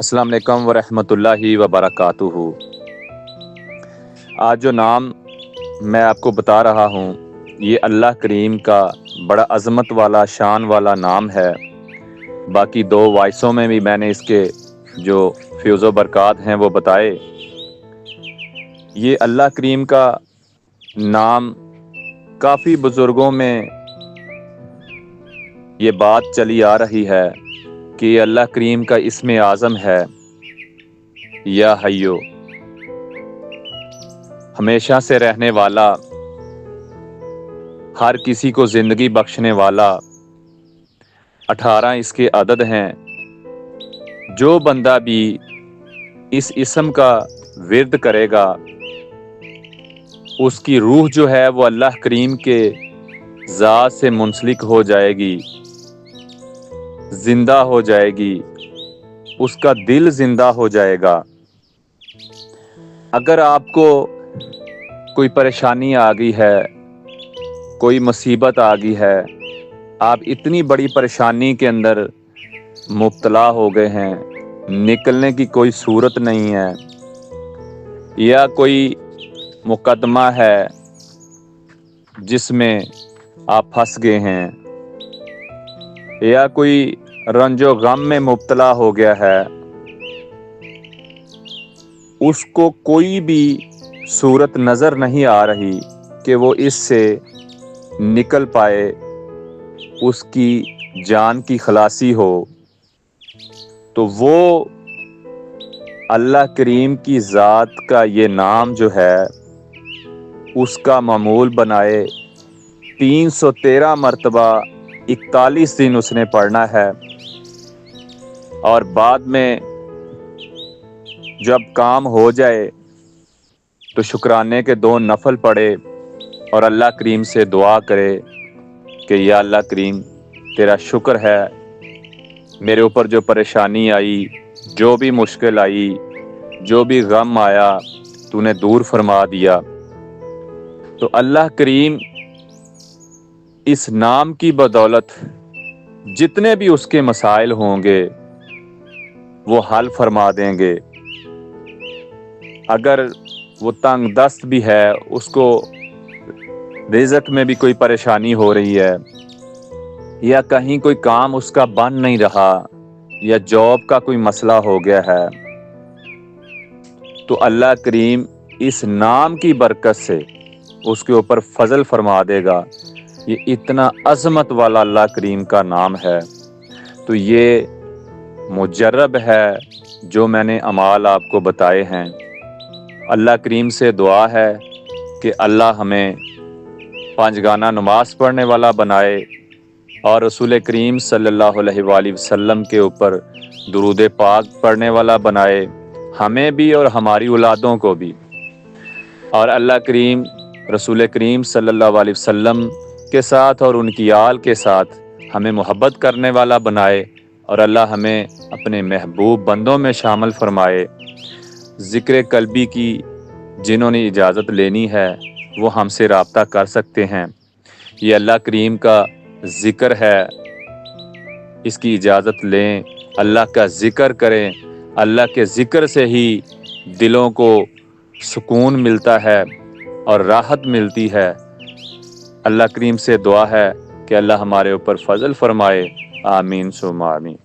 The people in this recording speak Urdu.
السلام علیکم ورحمۃ اللہ وبرکاتہ۔ آج جو نام میں آپ کو بتا رہا ہوں یہ اللہ کریم کا بڑا عظمت والا شان والا نام ہے۔ باقی دو وائسوں میں بھی میں نے اس کے جو فیض و برکات ہیں وہ بتائے۔ یہ اللہ کریم کا نام کافی بزرگوں میں یہ بات چلی آ رہی ہے کہ یہ اللہ کریم کا اسم اعظم ہے، یا حیو، ہمیشہ سے رہنے والا، ہر کسی کو زندگی بخشنے والا۔ 18 اس کے عدد ہیں۔ جو بندہ بھی اس اسم کا ورد کرے گا اس کی روح جو ہے وہ اللہ کریم کے ذات سے منسلک ہو جائے گی، زندہ ہو جائے گی، اس کا دل زندہ ہو جائے گا۔ اگر آپ کو کوئی پریشانی آ گئی ہے، کوئی مصیبت آ گئی ہے، آپ اتنی بڑی پریشانی کے اندر مبتلا ہو گئے ہیں، نکلنے کی کوئی صورت نہیں ہے، یا کوئی مقدمہ ہے جس میں آپ پھنس گئے ہیں، یا کوئی رنج و غم میں مبتلا ہو گیا ہے، اس کو کوئی بھی صورت نظر نہیں آ رہی کہ وہ اس سے نکل پائے، اس کی جان کی خلاصی ہو، تو وہ اللہ کریم کی ذات کا یہ نام جو ہے اس کا معمول بنائے 313 مرتبہ 41 دن اس نے پڑھنا ہے، اور بعد میں جب کام ہو جائے تو شکرانے کے 2 نفل پڑھے اور اللہ کریم سے دعا کرے کہ یا اللہ کریم تیرا شکر ہے، میرے اوپر جو پریشانی آئی، جو بھی مشکل آئی، جو بھی غم آیا تو نے دور فرما دیا۔ تو اللہ کریم اس نام کی بدولت جتنے بھی اس کے مسائل ہوں گے وہ حل فرما دیں گے۔ اگر وہ تنگ دست بھی ہے، اس کو رزق میں بھی کوئی پریشانی ہو رہی ہے، یا کہیں کوئی کام اس کا بن نہیں رہا، یا جاب کا کوئی مسئلہ ہو گیا ہے، تو اللہ کریم اس نام کی برکت سے اس کے اوپر فضل فرما دے گا۔ یہ اتنا عظمت والا اللہ کریم کا نام ہے۔ تو یہ مجرب ہے جو میں نے اعمال آپ کو بتائے ہیں۔ اللہ کریم سے دعا ہے کہ اللہ ہمیں 5 گانہ نماز پڑھنے والا بنائے، اور رسول کریم صلی اللہ علیہ وآلہ وسلم کے اوپر درود پاک پڑھنے والا بنائے، ہمیں بھی اور ہماری اولادوں کو بھی، اور اللہ کریم رسول کریم صلی اللہ علیہ وسلم کے ساتھ اور ان کی آل کے ساتھ ہمیں محبت کرنے والا بنائے، اور اللہ ہمیں اپنے محبوب بندوں میں شامل فرمائے۔ ذکر قلبی کی جنہوں نے اجازت لینی ہے وہ ہم سے رابطہ کر سکتے ہیں۔ یہ اللہ کریم کا ذکر ہے، اس کی اجازت لیں، اللہ کا ذکر کریں۔ اللہ کے ذکر سے ہی دلوں کو سکون ملتا ہے اور راحت ملتی ہے۔ اللہ کریم سے دعا ہے کہ اللہ ہمارے اوپر فضل فرمائے، آمین ثم آمین۔